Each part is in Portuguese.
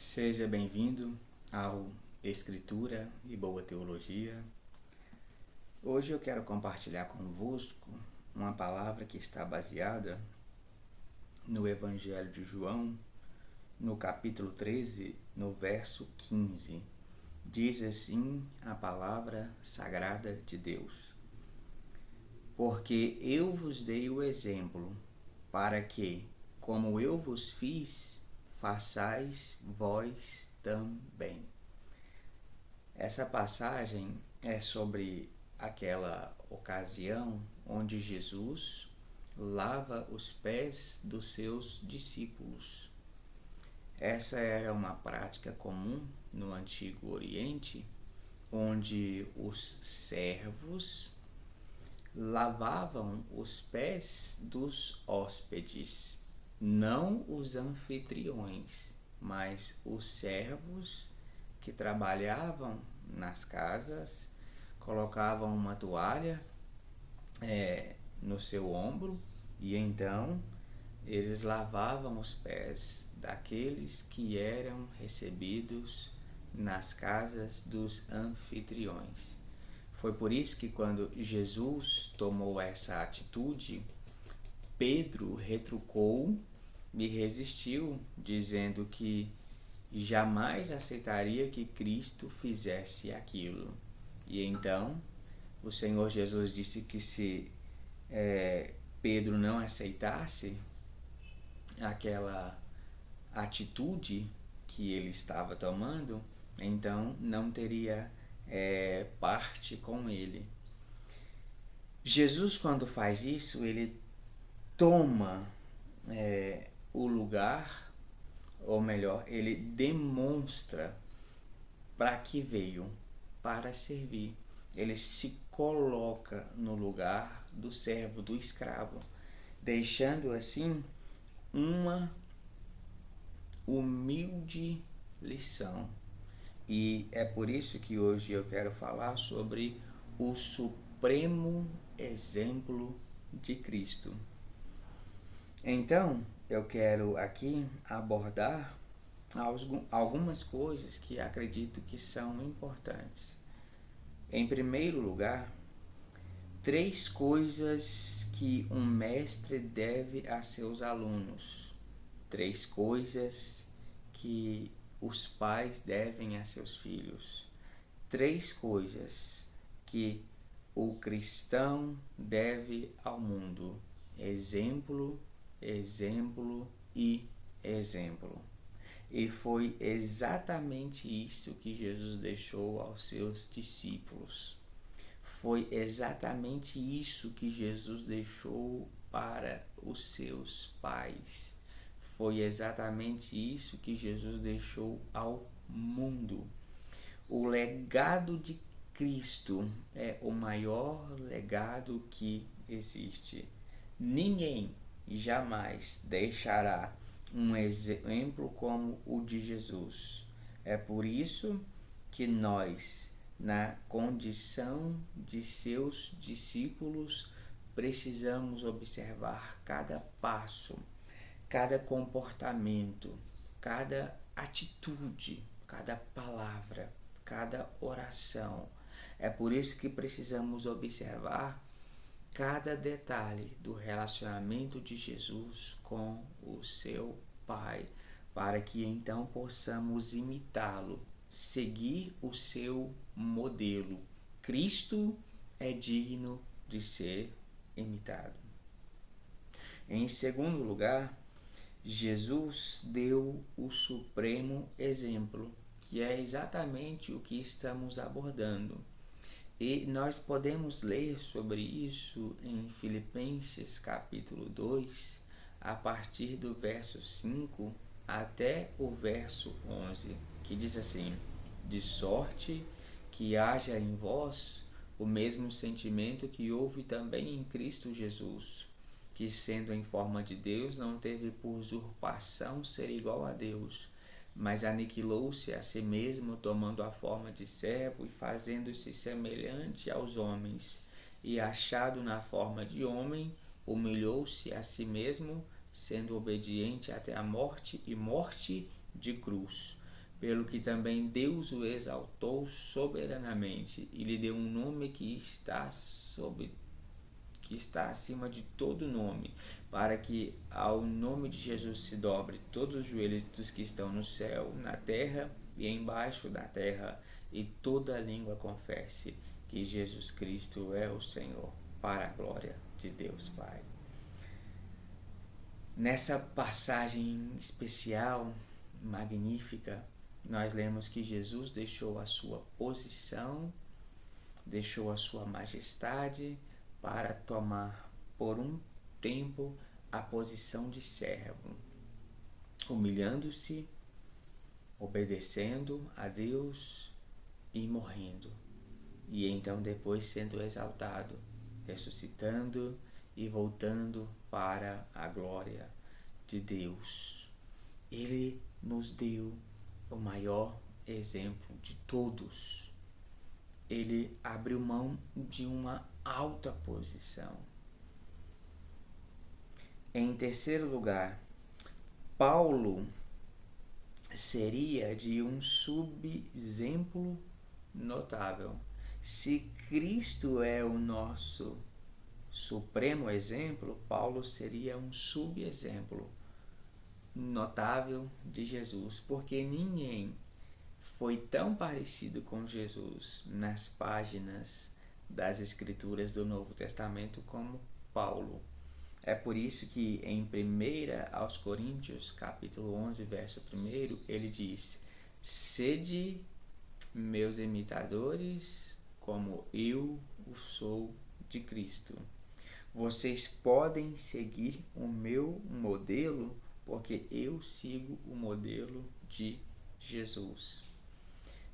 Seja bem-vindo ao Escritura e Boa Teologia. Hoje eu quero compartilhar convosco uma palavra que está baseada no Evangelho de João, no capítulo 13, no verso 15. Diz assim a palavra sagrada de Deus: Porque eu vos dei o exemplo, para que, como eu vos fiz, façais vós também. Essa passagem é sobre aquela ocasião onde Jesus lava os pés dos seus discípulos. Essa era uma prática comum no Antigo Oriente, onde os servos lavavam os pés dos hóspedes, não os anfitriões, mas os servos que trabalhavam nas casas colocavam uma toalha no seu ombro e então eles lavavam os pés daqueles que eram recebidos nas casas dos anfitriões. Foi por isso que quando Jesus tomou essa atitude, Pedro retrucou e resistiu, dizendo que jamais aceitaria que Cristo fizesse aquilo. E então o Senhor Jesus disse que se Pedro não aceitasse aquela atitude que ele estava tomando, então não teria parte com ele. Jesus, quando faz isso, ele toma o lugar, ou melhor, ele demonstra para que veio, para servir. Ele se coloca no lugar do servo, do escravo, deixando assim uma humilde lição. E é por isso que hoje eu quero falar sobre o supremo exemplo de Cristo. Então, eu quero aqui abordar algumas coisas que acredito que são importantes. Em primeiro lugar, 3 coisas que um mestre deve a seus alunos. 3 coisas que os pais devem a seus filhos. 3 coisas que o cristão deve ao mundo: exemplo, exemplo e exemplo. E foi exatamente isso que Jesus deixou aos seus discípulos. Foi exatamente isso que Jesus deixou para os seus pais. Foi exatamente isso que Jesus deixou ao mundo. O legado de Cristo é o maior legado que existe. Ninguém jamais deixará um exemplo como o de Jesus. É por isso que nós, na condição de seus discípulos, precisamos observar cada passo, cada comportamento, cada atitude, cada palavra, cada oração. É por isso que precisamos observar cada detalhe do relacionamento de Jesus com o seu Pai, para que então possamos imitá-lo, seguir o seu modelo. Cristo é digno de ser imitado. Em segundo lugar, Jesus deu o supremo exemplo, que é exatamente o que estamos abordando. E nós podemos ler sobre isso em Filipenses capítulo 2, a partir do verso 5 até o verso 11, que diz assim: De sorte que haja em vós o mesmo sentimento que houve também em Cristo Jesus, que sendo em forma de Deus, não teve por usurpação ser igual a Deus, mas aniquilou-se a si mesmo, tomando a forma de servo e fazendo-se semelhante aos homens, e achado na forma de homem, humilhou-se a si mesmo, sendo obediente até a morte e morte de cruz. pelo que também Deus o exaltou soberanamente e lhe deu um nome que está acima de todo nome, para que ao nome de Jesus se dobre todos os joelhos dos que estão no céu, na terra e embaixo da terra, e toda língua confesse que Jesus Cristo é o Senhor, para a glória de Deus Pai. Nessa passagem especial, magnífica, nós lemos que Jesus deixou a sua posição, deixou a sua majestade para tomar por um tempo a posição de servo, humilhando-se, obedecendo a Deus e morrendo. E então depois sendo exaltado, ressuscitando e voltando para a glória de Deus. Ele nos deu o maior exemplo de todos. Ele abriu mão de uma alta posição. Em terceiro lugar, Paulo seria de um subexemplo notável. Se Cristo é o nosso supremo exemplo, Paulo seria um subexemplo notável de Jesus, porque ninguém foi tão parecido com Jesus nas páginas das Escrituras do Novo Testamento como Paulo. É por isso que em 1 aos Coríntios, capítulo 11, verso 1, ele diz: sede meus imitadores, como eu o sou de Cristo. Vocês podem seguir o meu modelo, porque eu sigo o modelo de Jesus.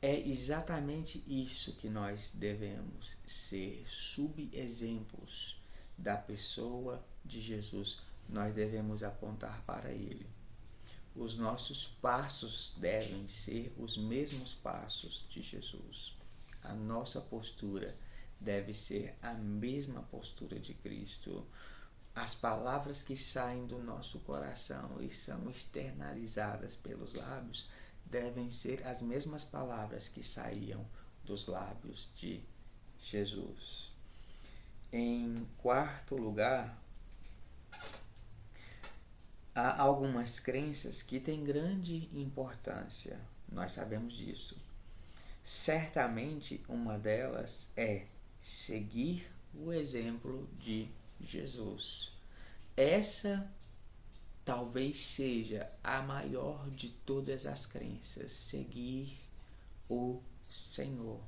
É exatamente isso que nós devemos ser, subexemplos da pessoa de Jesus. Nós devemos apontar para ele. Os nossos passos devem ser os mesmos passos de Jesus. A nossa postura deve ser a mesma postura de Cristo. As palavras que saem do nosso coração e são externalizadas pelos lábios devem ser as mesmas palavras que saíam dos lábios de Jesus. Em quarto lugar, há algumas crenças que têm grande importância, nós sabemos disso. Certamente uma delas é seguir o exemplo de Jesus. Essa talvez seja a maior de todas as crenças, seguir o Senhor.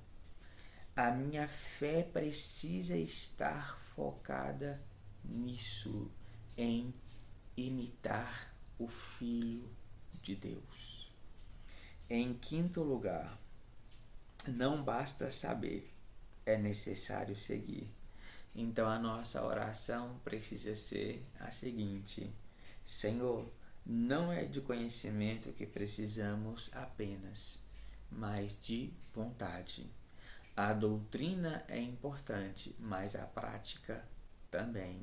A minha fé precisa estar focada nisso, em imitar o Filho de Deus. Em quinto lugar, não basta saber, é necessário seguir. Então a nossa oração precisa ser a seguinte: Senhor, não é de conhecimento que precisamos apenas, mas de vontade. A doutrina é importante, mas a prática também.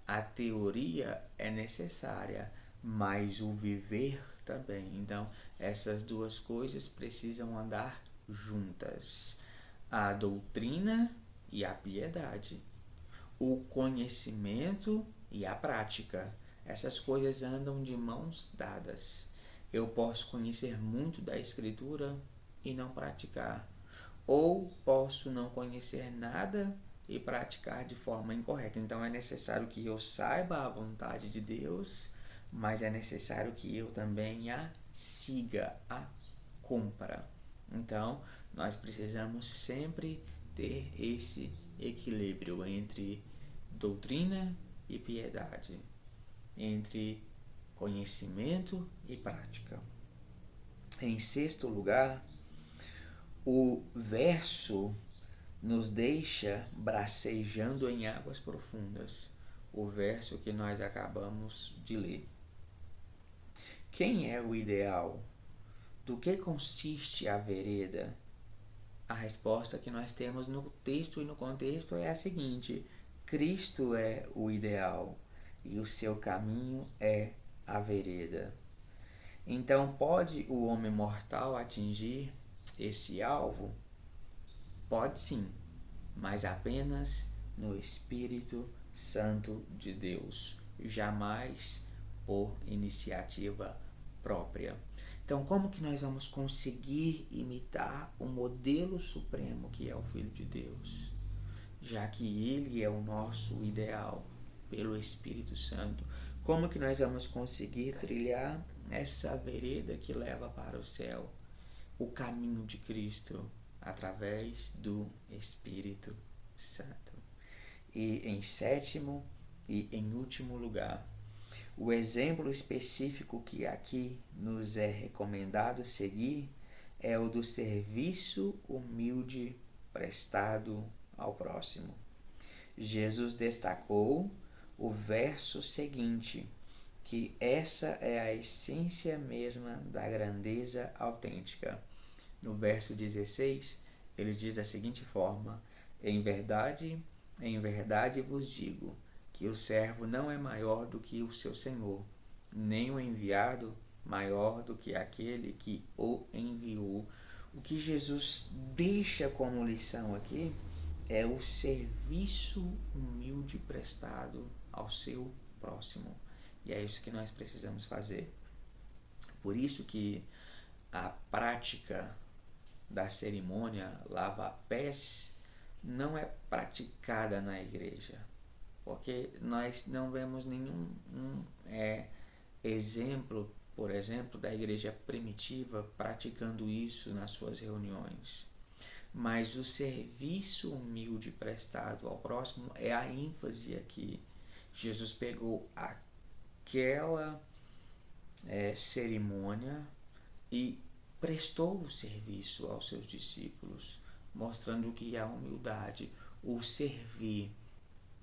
A teoria é necessária, mas o viver também. Então, essas duas coisas precisam andar juntas. A doutrina e a piedade. O conhecimento e a prática. Essas coisas andam de mãos dadas. Eu posso conhecer muito da Escritura e não praticar. Ou posso não conhecer nada e praticar de forma incorreta. Então é necessário que eu saiba a vontade de Deus, mas é necessário que eu também a siga, a cumpra. Então nós precisamos sempre ter esse equilíbrio entre doutrina e piedade, entre conhecimento e prática. Em sexto lugar, o verso nos deixa bracejando em águas profundas. O verso que nós acabamos de ler. Quem é o ideal? Do que consiste a vereda? A resposta que nós temos no texto e no contexto é a seguinte: Cristo é o ideal e o seu caminho é a vereda. Então, pode o homem mortal atingir esse alvo? Pode sim, mas apenas no Espírito Santo de Deus, jamais por iniciativa própria. Então, como que nós vamos conseguir imitar o modelo supremo que é o Filho de Deus? Já que ele é o nosso ideal pelo Espírito Santo, como que nós vamos conseguir trilhar essa vereda que leva para o céu, o caminho de Cristo, através do Espírito Santo? E em sétimo e em último lugar, o exemplo específico que aqui nos é recomendado seguir é o do serviço humilde prestado ao próximo. Jesus destacou o verso seguinte, que essa é a essência mesma da grandeza autêntica. No verso 16, ele diz da seguinte forma: em verdade vos digo, que o servo não é maior do que o seu senhor, nem o enviado maior do que aquele que o enviou. O que Jesus deixa como lição aqui é o serviço humilde prestado ao seu próximo. E é isso que nós precisamos fazer. Por isso que a prática da cerimônia lava-pés não é praticada na igreja, porque nós não vemos nenhum exemplo, por exemplo, da igreja primitiva praticando isso nas suas reuniões. Mas o serviço humilde prestado ao próximo é a ênfase aqui. Jesus pegou aquela cerimônia e prestou o serviço aos seus discípulos, mostrando que a humildade, o servir,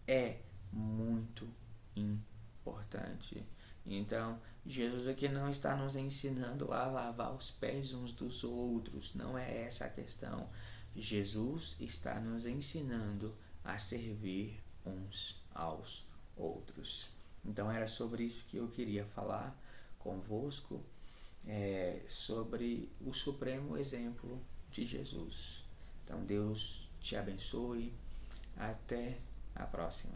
é muito importante. Então, Jesus aqui não está nos ensinando a lavar os pés uns dos outros, não é essa a questão. Jesus está nos ensinando a servir uns aos outros. Então, era sobre isso que eu queria falar convosco, sobre o supremo exemplo de Jesus. Então, Deus te abençoe. Até a próxima.